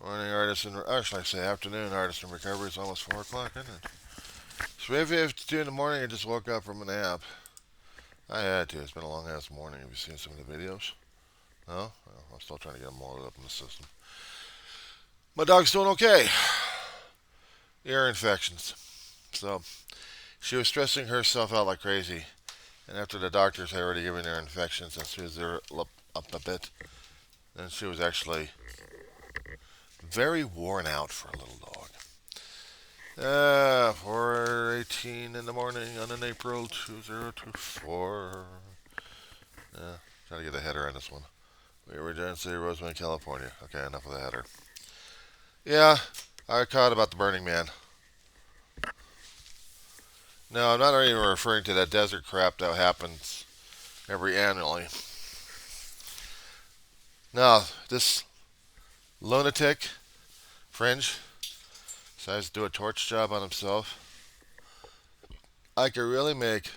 Morning artist and actually I say afternoon artist in recovery. It's almost 4 o'clock, isn't it? It's 3:52 in the morning. I just woke up from a nap. I had to. It's been a long ass morning. Have you seen some of the videos? No? Well, I'm still trying to get them loaded up in the system. My dog's doing okay. Ear infections. So she was stressing herself out like crazy. And after the doctors had already given her infections and she was up a bit, then she was actually very worn out for a little dog. 4:18 in the morning on an April 2024. Trying to get a header on this one. We were in City, Roseman, California. Okay, enough of the header. Yeah, I caught about the Burning Man. No, I'm not even referring to that desert crap that happens every annually. No, this lunatic fringe decides to do a torch job on himself. I could really make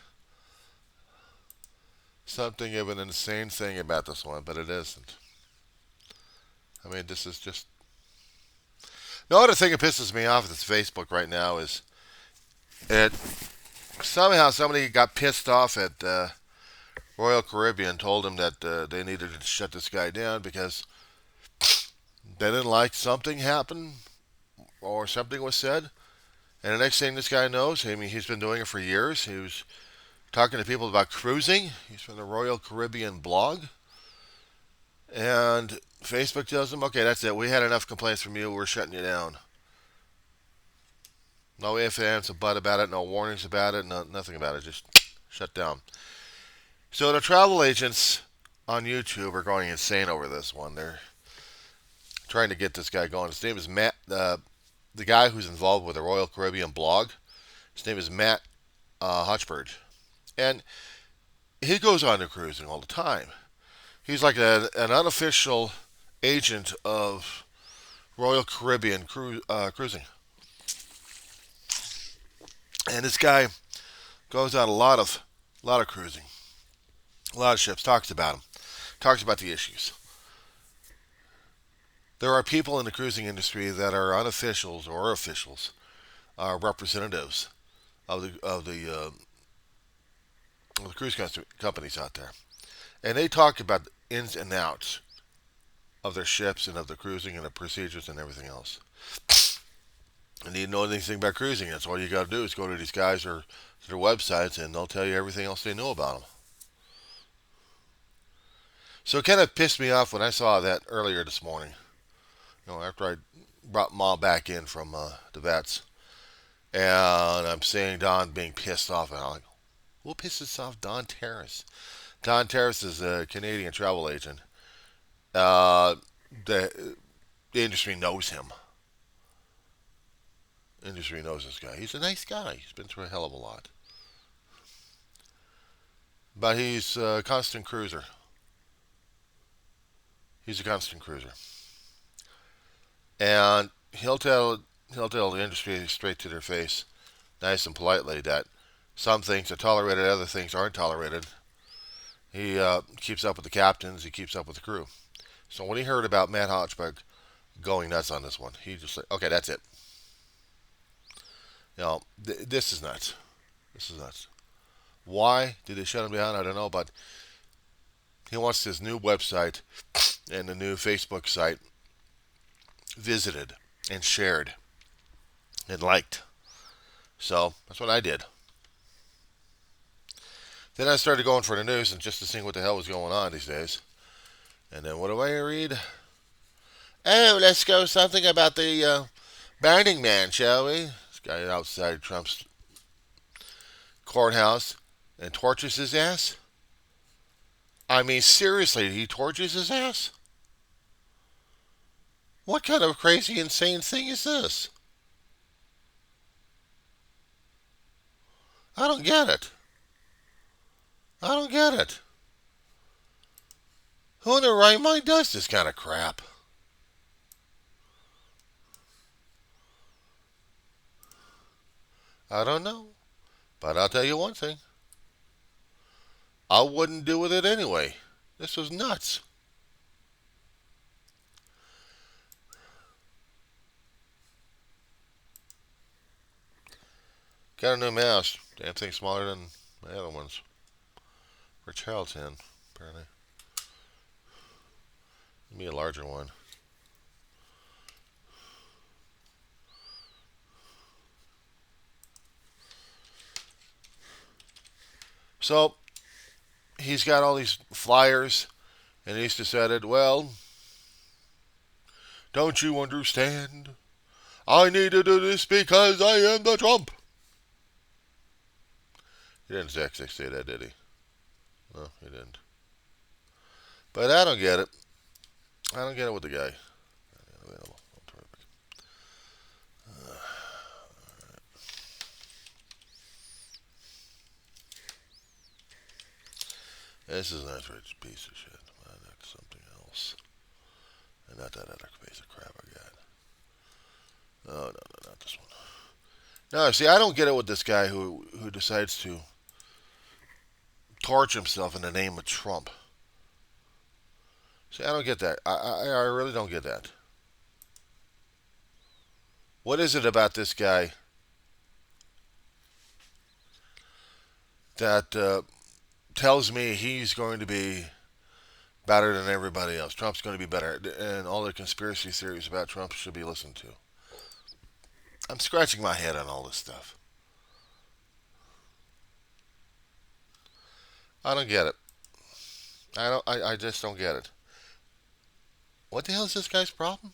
something of an insane thing about this one, but it isn't. I mean, this is just. No other thing that pisses me off with this Facebook right now is it somehow somebody got pissed off at Royal Caribbean, told them that they needed to shut this guy down because they didn't like something happen or something was said. And the next thing this guy knows, I mean, he's been doing it for years. He was talking to people about cruising. He's from the Royal Caribbean blog. And Facebook tells him, okay, that's it. We had enough complaints from you. We're shutting you down. No ifs, ands, or but about it. No warnings about it. No, nothing about it. Just shut down. So the travel agents on YouTube are going insane over this one. They're trying to get this guy going. His name is Matt. The guy who's involved with the Royal Caribbean blog. His name is Matt Hotchberg. And he goes on to cruising all the time. He's like an unofficial agent of Royal Caribbean cruising. And this guy goes on a lot of cruising, a lot of ships. Talks about them, talks about the issues. There are people in the cruising industry that are unofficials or officials, representatives of the cruise companies out there, and they talk about the ins and outs of their ships and of the cruising and the procedures and everything else. And you know anything about cruising, that's all you got to do is go to these guys or to their websites, and they'll tell you everything else they know about them. So it kind of pissed me off when I saw that earlier this morning. After I brought Mom back in from the vets, and I'm seeing Don being pissed off, and I'm like, who pisses off Don Terrace? Don Terrace is a Canadian travel agent. Uh, the industry knows him. The industry knows this guy. He's a nice guy. He's been through a hell of a lot. But he's a constant cruiser. He's a constant cruiser. And he'll tell the industry straight to their face, nice and politely, that some things are tolerated, other things aren't tolerated. He keeps up with the captains. He keeps up with the crew. So when he heard about Matt Hotchberg going nuts on this one, he just like, okay, that's it. This is nuts. This is nuts. Why did they shut him down? I don't know, but he wants his new website and the new Facebook site visited and shared and liked. So that's what I did. Then I started going for the news and just to see what the hell was going on these days. And then what do I read? Oh, let's go something about the Burning Man, shall we? This guy outside Trump's courthouse and torches his ass. I mean, seriously, he torches his ass? What kind of crazy, insane thing is this? I don't get it. I don't get it. Who in their right mind does this kind of crap? I don't know. But I'll tell you one thing. I wouldn't do with it anyway. This was nuts. Got a new mouse. Damn thing smaller than my other ones. For a child's hand, apparently. Give me a larger one. So, he's got all these flyers, and he's decided, well, don't you understand? I need to do this because I am the Trump. He didn't exactly say that, did he? No, he didn't. But I don't get it. I don't get it with the guy. Available. This is not a rich piece of shit. That's something else. And not that other piece of crap I got. Oh, no, not this one. No, see, I don't get it with this guy who decides to torch himself in the name of Trump. See, I don't get that. I really don't get that. What is it about this guy that tells me he's going to be better than everybody else? Trump's going to be better, and all the conspiracy theories about Trump should be listened to. I'm scratching my head on all this stuff. I don't get it. I just don't get it. What the hell is this guy's problem?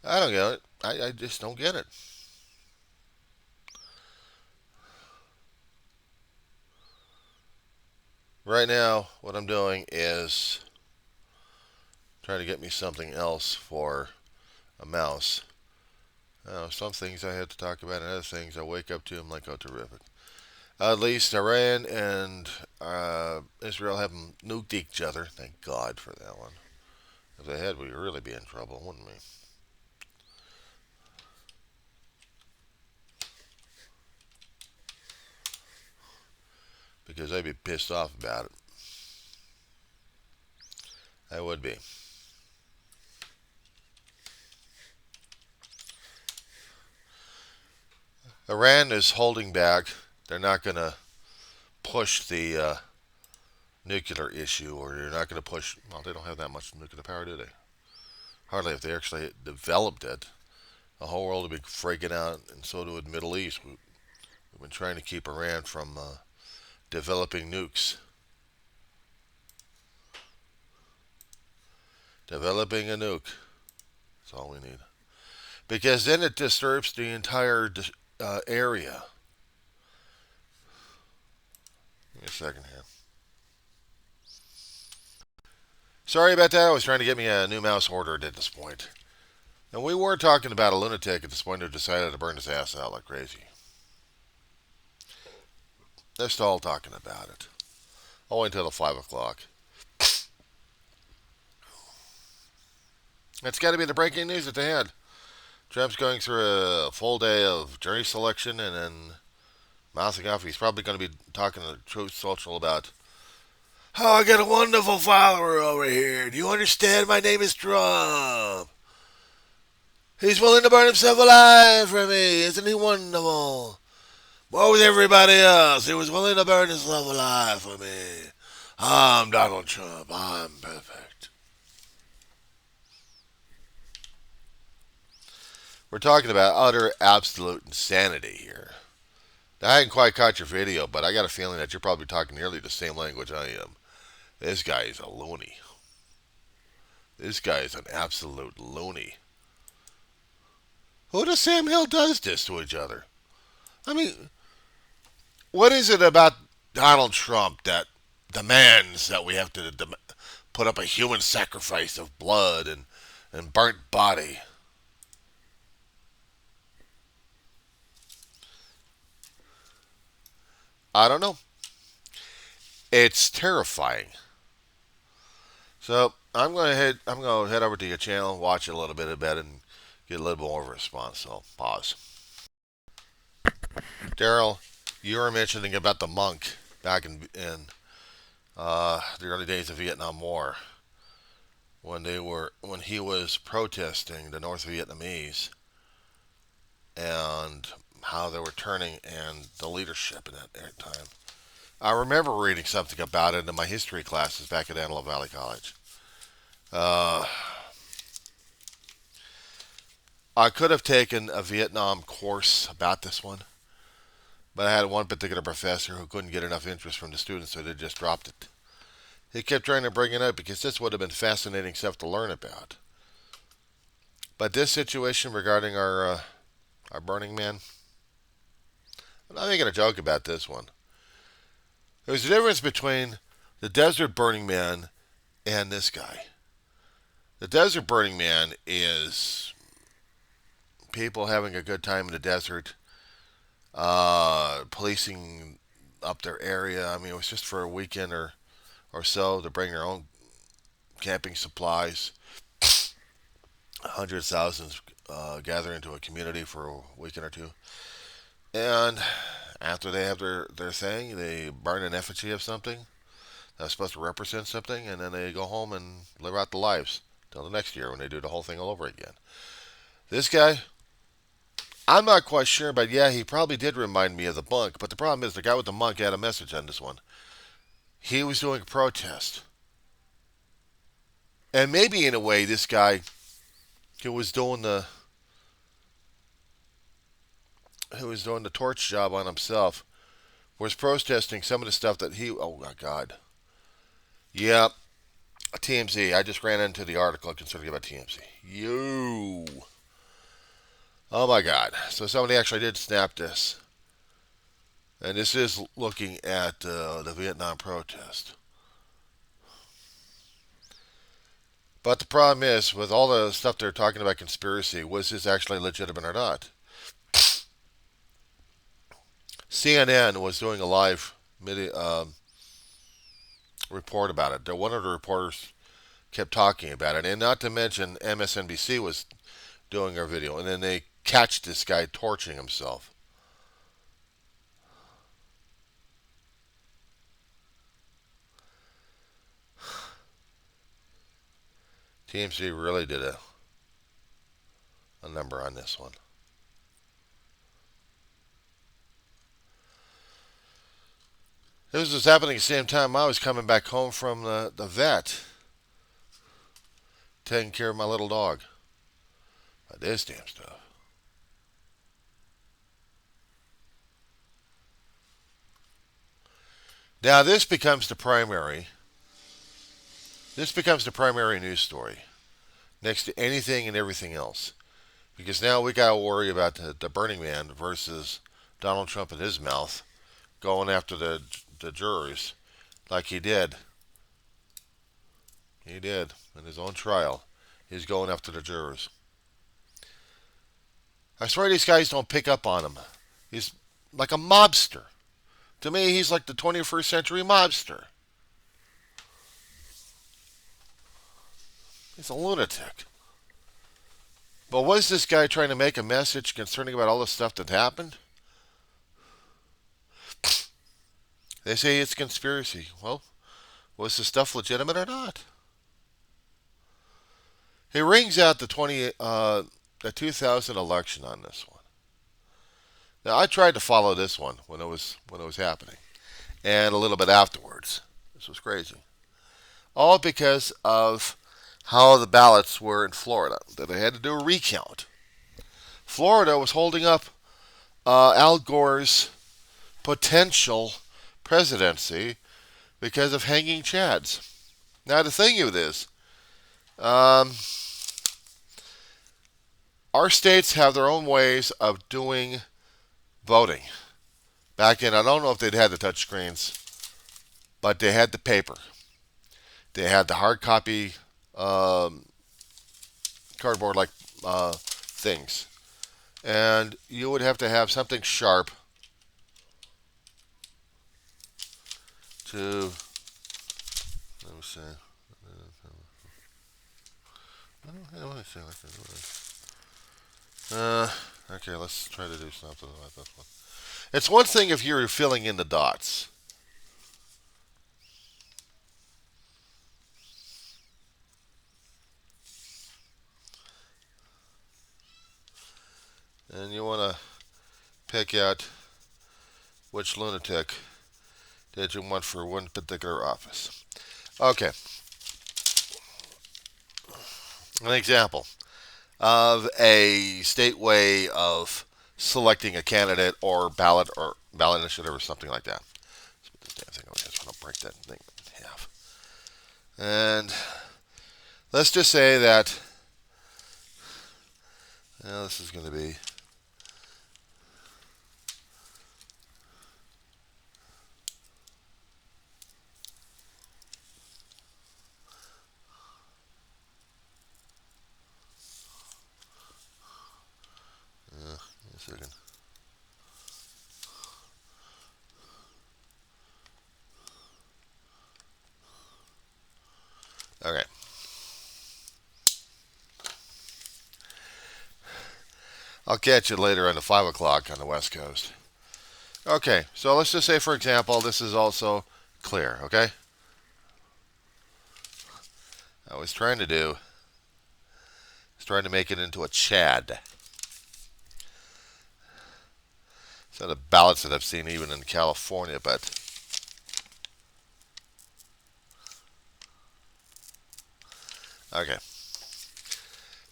I don't get it. I just don't get it. Right now, what I'm doing is trying to get me something else for a mouse. Some things I have to talk about, and other things I wake up to. I'm like, oh, terrific. At least Iran and Israel haven't nuked each other. Thank God for that one. If they had, we'd really be in trouble, wouldn't we? Because I'd be pissed off about it. I would be. Iran is holding back. They're not going to push the nuclear issue, or they're not going to push. Well, they don't have that much nuclear power, do they? Hardly. If they actually developed it, the whole world would be freaking out, and so would the Middle East. We've been trying to keep Iran from developing nukes. Developing a nuke. That's all we need. Because then it disturbs the entire area. Give me a second here. Sorry about that. I was trying to get me a new mouse ordered at this point. And we were talking about a lunatic at this point who decided to burn his ass out like crazy. They're still talking about it. I'll wait until 5 o'clock. That's got to be the breaking news that they had. Trump's going through a full day of jury selection and then mouthing off. He's probably going to be talking to Truth Social about, oh, I got a wonderful follower over here. Do you understand? My name is Trump. He's willing to burn himself alive for me. Isn't he wonderful? What was everybody else? He was willing to burn himself alive for me. I'm Donald Trump. I'm perfect. We're talking about utter absolute insanity here. Now, I hadn't quite caught your video, but I got a feeling that you're probably talking nearly the same language I am. This guy is a loony. This guy is an absolute loony. Who does Sam Hill does this to each other? I mean, what is it about Donald Trump that demands that we have to put up a human sacrifice of blood and burnt body? I don't know. It's terrifying. So I'm going to head over to your channel, watch it a little bit about it, and get a little more of a response. So pause. Daryl, you were mentioning about the monk back in the early days of Vietnam War. when he was protesting the North Vietnamese and how they were turning and the leadership in that time. I remember reading something about it in my history classes back at Antelope Valley College. Uh, I could have taken a Vietnam course about this one, but I had one particular professor who couldn't get enough interest from the students, so they just dropped it. He kept trying to bring it up because this would have been fascinating stuff to learn about. But this situation regarding our Burning Man, I'm not making a joke about this one. There's a difference between the Desert Burning Man and this guy. The Desert Burning Man is people having a good time in the desert, policing up their area. I mean, it was just for a weekend or so to bring their own camping supplies. Hundreds of thousands gather into a community for a weekend or two. And after they have their thing, they burn an effigy of something that's supposed to represent something, and then they go home and live out their lives till the next year when they do the whole thing all over again. This guy, I'm not quite sure, but yeah, he probably did remind me of the monk. But the problem is, the guy with the monk had a message on this one. He was doing a protest. And maybe in a way, this guy who was doing the torch job on himself was protesting some of the stuff that he. Oh my God. Yeah, TMZ. I just ran into the article concerning about TMZ. You. Oh my God. So somebody actually did snap this. And this is looking at the Vietnam protest. But the problem is, with all the stuff they're talking about conspiracy, was this actually legitimate or not? CNN was doing a live report about it. One of the reporters kept talking about it, and not to mention MSNBC was doing our video, and then they catch this guy torching himself. TMZ really did a number on this one. This was happening at the same time I was coming back home from the vet, taking care of my little dog. But this damn stuff. Now this becomes the primary. This becomes the primary news story next to anything and everything else. Because now we got to worry about the Burning Man versus Donald Trump in his mouth going after the jurors like he did. He did in his own trial. He's going after the jurors. I swear these guys don't pick up on him. He's like a mobster. To me, he's like the 21st century mobster. He's a lunatic. But was this guy trying to make a message concerning about all the stuff that happened? They say it's conspiracy. Well, was the stuff legitimate or not? He rings out the 2000 election on this one. Now I tried to follow this one when it was happening, and a little bit afterwards. This was crazy. All because of how the ballots were in Florida. That they had to do a recount. Florida was holding up Al Gore's potential presidency because of hanging chads. Now the thing of this, our states have their own ways of doing voting. Back in, I don't know if they'd had the touch screens, but they had the paper. They had the hard copy cardboard like things. And you would have to have something sharp to, let me see. Okay, let's try to do something about this one. It's one thing if you're filling in the dots. and you want to pick out which lunatic that you want for one particular office. Okay, an example of a state way of selecting a candidate or ballot initiative or something like that. Let's put this damn thing over here. I just want to break that thing in half. And let's just say that this is going to be a second. Okay. I'll catch you later on the 5 o'clock on the West Coast. Okay, so let's just say, for example, this is also clear, okay? I was trying to make it into a Chad. Some of the ballots that I've seen even in California, but okay.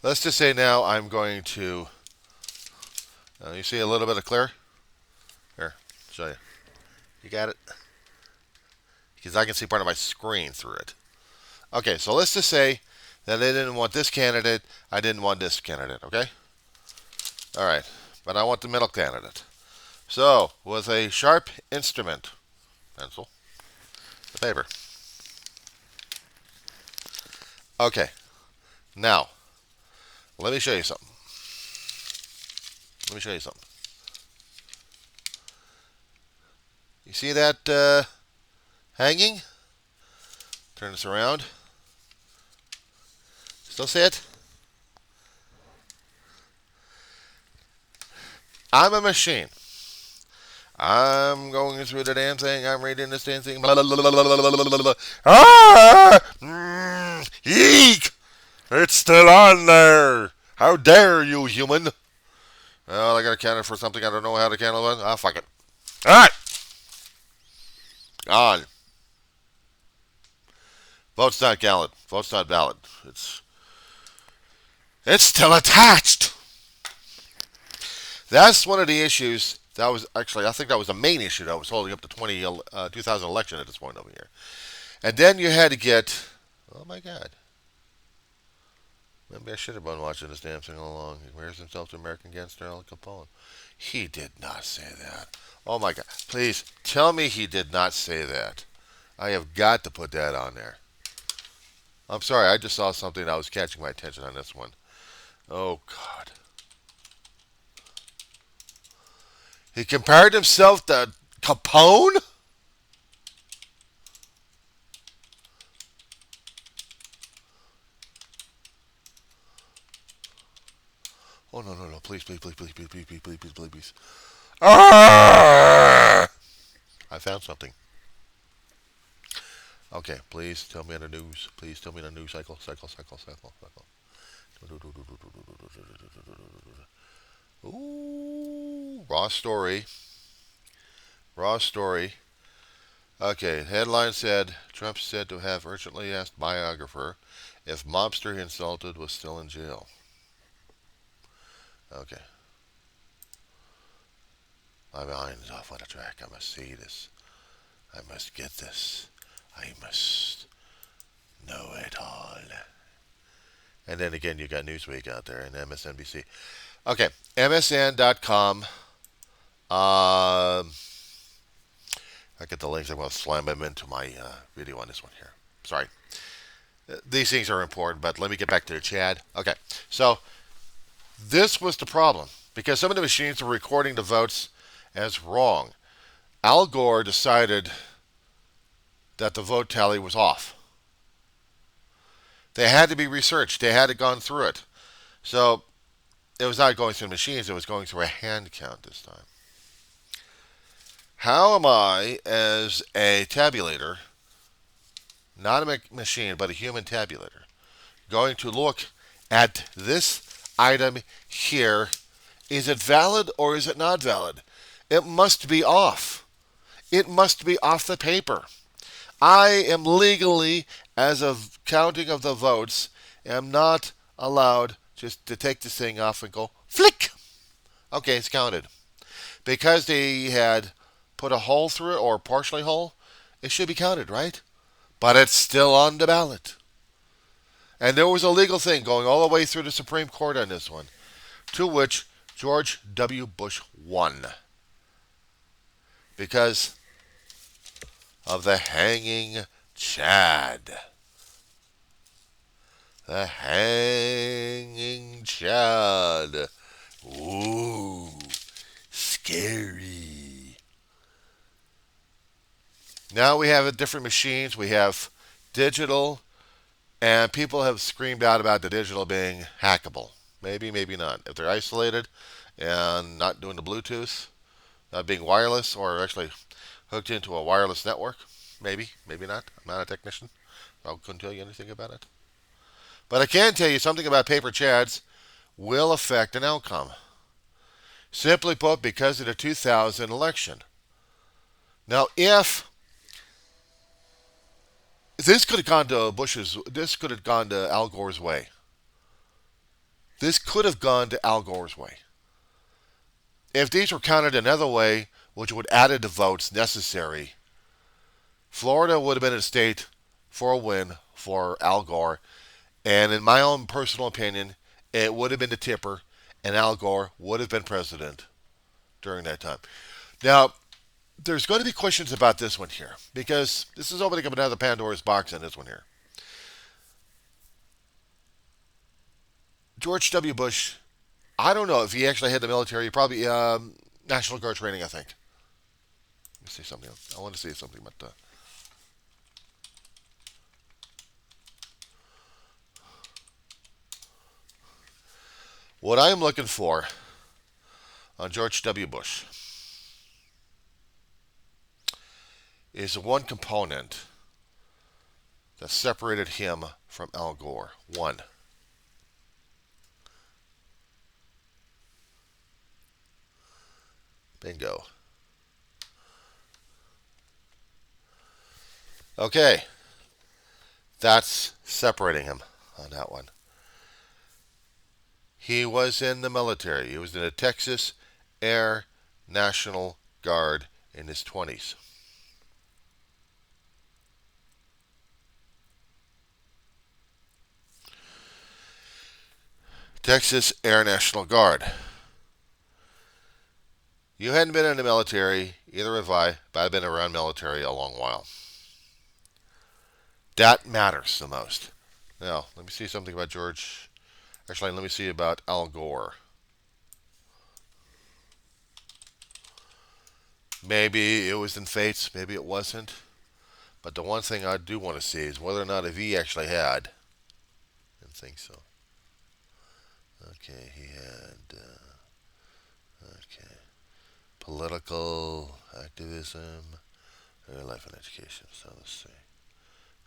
Let's just say now I'm going to, you see a little bit of clear? Here, show you. You got it? Because I can see part of my screen through it. Okay, so let's just say that I didn't want this candidate, I didn't want this candidate, okay? All right, but I want the middle candidate. So, with a sharp instrument, pencil, the paper. Okay, now, let me show you something. You see that hanging? Turn this around. Still see it? I'm a machine. I'm going through the damn thing. I'm reading this damn thing. Blah, blah, blah, blah, blah, blah, blah. Eek! It's still on there. How dare you, human? Well, I got to count it for something I don't know how to count it. Ah, fuck it. All right. On. Vote's not valid. Vote's not valid. It's still attached. That's one of the issues. That was actually, I think that was the main issue that was holding up the 2000 election at this point over here. And then you had to get, oh my God. Maybe I should have been watching this damn thing all along. He wears himself to American gangster Al Capone. He did not say that. Oh my God. Please tell me he did not say that. I have got to put that on there. I'm sorry, I just saw something that was catching my attention on this one. Oh God. He compared himself to Capone? Oh, no, no, no. Please, please, please, please, please, please, please, please, please, please, please. Ah! I found something. Okay, please tell me on the news. Please tell me on the news cycle. Ooh, raw story. Raw story. Okay, headline said, Trump said to have urgently asked biographer if mobster he insulted was still in jail. Okay. My mind is off on a track. I must see this. I must get this. I must know it all. And then again, you got Newsweek out there and MSNBC. Okay, MSN.com. I get the links. I'm going to slam them into my video on this one here. Sorry. These things are important, but let me get back to the Chad. Okay, so this was the problem because some of the machines were recording the votes as wrong. Al Gore decided that the vote tally was off. They had to be researched. They had to gone through it. So it was not going through machines. It was going through a hand count this time. How am I, as a tabulator, not a machine, but a human tabulator, going to look at this item here Is it valid or is it not valid? It must be off. It must be off the paper. I am legally, as of counting of the votes, am not allowed just to take this thing off and go flick. Okay, it's counted. Because they had put a hole through it or partially hole, it should be counted, right? But it's still on the ballot. And there was a legal thing going all the way through the Supreme Court on this one, to which George W. Bush won because of the hanging Chad. The hanging Chad. Ooh, scary. Now we have different machines. We have digital, and people have screamed out about the digital being hackable. Maybe, maybe not. If they're isolated and not doing the Bluetooth, not being wireless, or actually hooked into a wireless network, maybe, maybe not. I'm not a technician. I couldn't tell you anything about it. But I can tell you something about paper chads will affect an outcome. Simply put, because of the 2000 election. Now, if this could have gone to this could have gone to Al Gore's way. This could have gone to Al Gore's way. If these were counted another way, which would add the votes necessary, Florida would have been a state for a win for Al Gore. And in my own personal opinion, it would have been the tipper, and Al Gore would have been president during that time. Now, there's going to be questions about this one here, because this is opening up another Pandora's box on this one here. George W. Bush, I don't know if he actually had the military, probably National Guard training, I think. Let me see something. I want to see something about that. What I am looking for on George W. Bush is one component that separated him from Al Gore. One. Bingo. Okay. That's separating him on that one. He was in the military. He was in the Texas Air National Guard in his 20s. Texas Air National Guard. You hadn't been in the military, either have I, but I've been around military a long while. That matters the most. Now, let me see something about George. Actually, let me see about Al Gore. Maybe it was in fates, maybe it wasn't. But the one thing I do want to see is whether or not if he actually had. I didn't think so. Okay, he had. Okay. Political activism, early life and education. So let's see.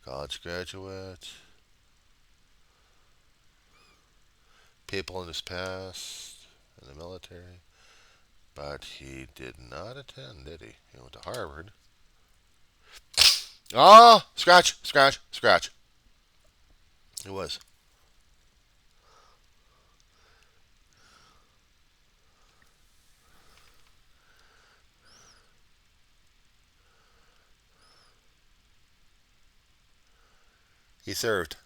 College graduate. People in his past in the military. But he did not attend, did he? He went to Harvard. Oh, scratch, scratch, scratch. He was. He served.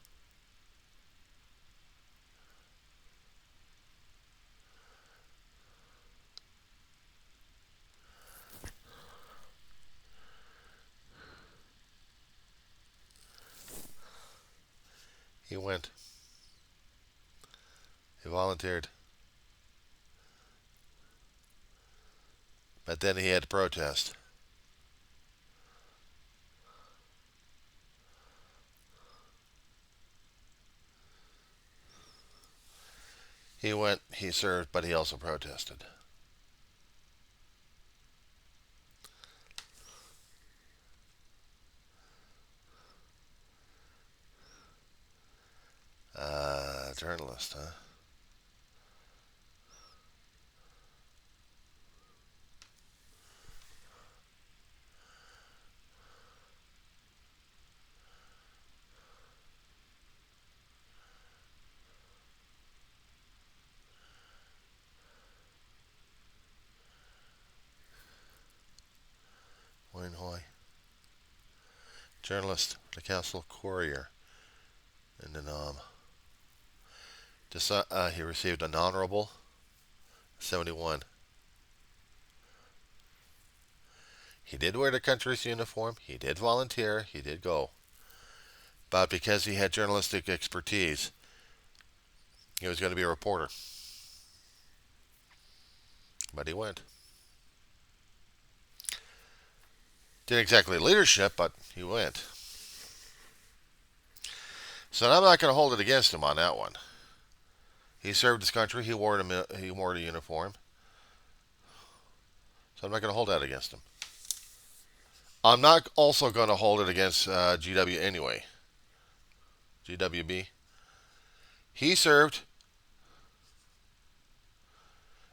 He went. He volunteered. But then he had to protest. He went, he served, but he also protested. Journalist, huh? journalist, the Council Courier, and then he received an honorable 71. He did wear the country's uniform. He did volunteer. He did go. But because he had journalistic expertise, he was going to be a reporter. But he went. Didn't exactly leadership, but he went. So I'm not going to hold it against him on that one. He served his country. He wore a uniform. So I'm not going to hold that against him. I'm not also going to hold it against GW anyway. GWB. He served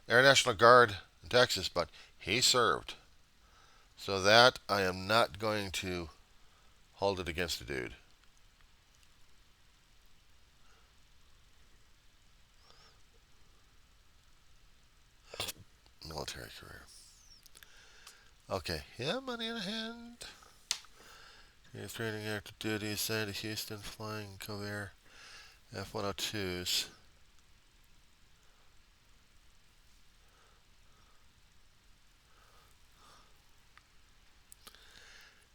Air National Guard in Texas, but he served. So that I am not going to hold it against the dude. Military career. Okay, yeah, money in hand. He's training active duty, assigned to Houston, flying Covair F-102s.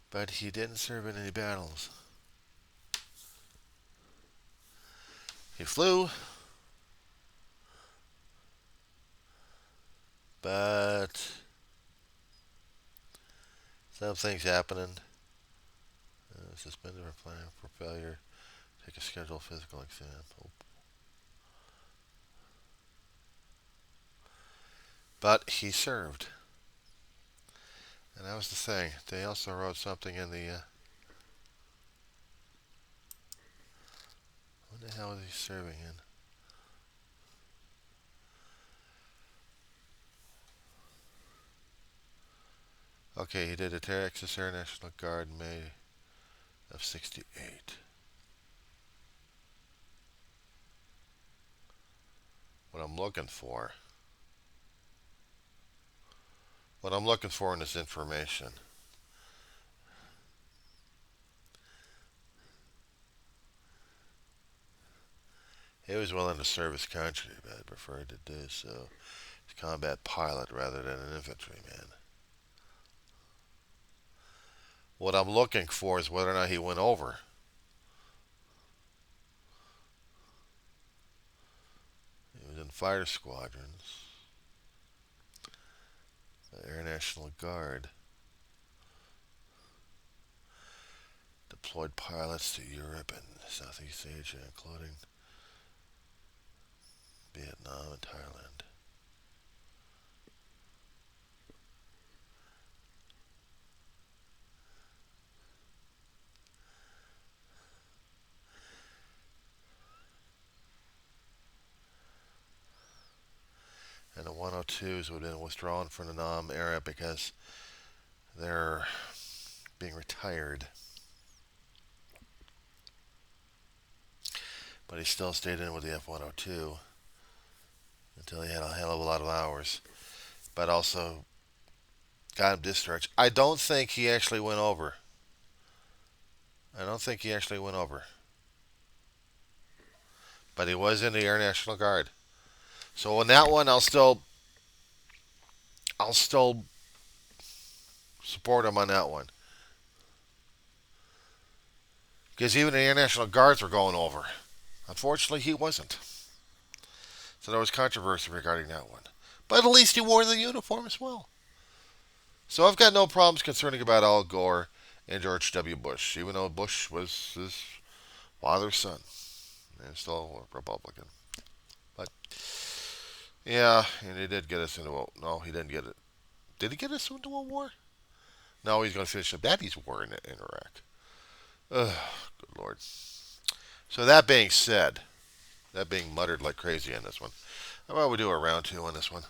But he didn't serve in any battles. He flew, but some things happening. Suspended for planning for failure. Take a scheduled physical exam. Oh. But he served. And that was the thing. They also wrote something in the... what the hell was he serving in? Okay, he did a Texas Air National Guard in May of 68. What I'm looking for in this information. He was willing to serve his country, but preferred to do so as a combat pilot rather than an infantryman. What I'm looking for is whether or not he went over. He was in fighter squadrons. The Air National Guard deployed pilots to Europe and Southeast Asia, including Vietnam and Thailand. And the 102s would have been withdrawn from the Nam era because they're being retired. But he still stayed in with the F-102 until he had a hell of a lot of hours. But also got him discharged. I don't think he actually went over. But he was in the Air National Guard. So on that one, I'll still support him on that one. Because even the Air National Guards were going over. Unfortunately, he wasn't. So there was controversy regarding that one. But at least he wore the uniform as well. So I've got no problems concerning about Al Gore and George W. Bush, even though Bush was his father's son. And still a Republican. But, yeah, and he did get us into a... No, he didn't get it. Did he get us into a war? No, he's going to finish up Daddy's war in Iraq. Ugh, good Lord. So that being said, that being muttered like crazy on this one, how about we do a round two on this one?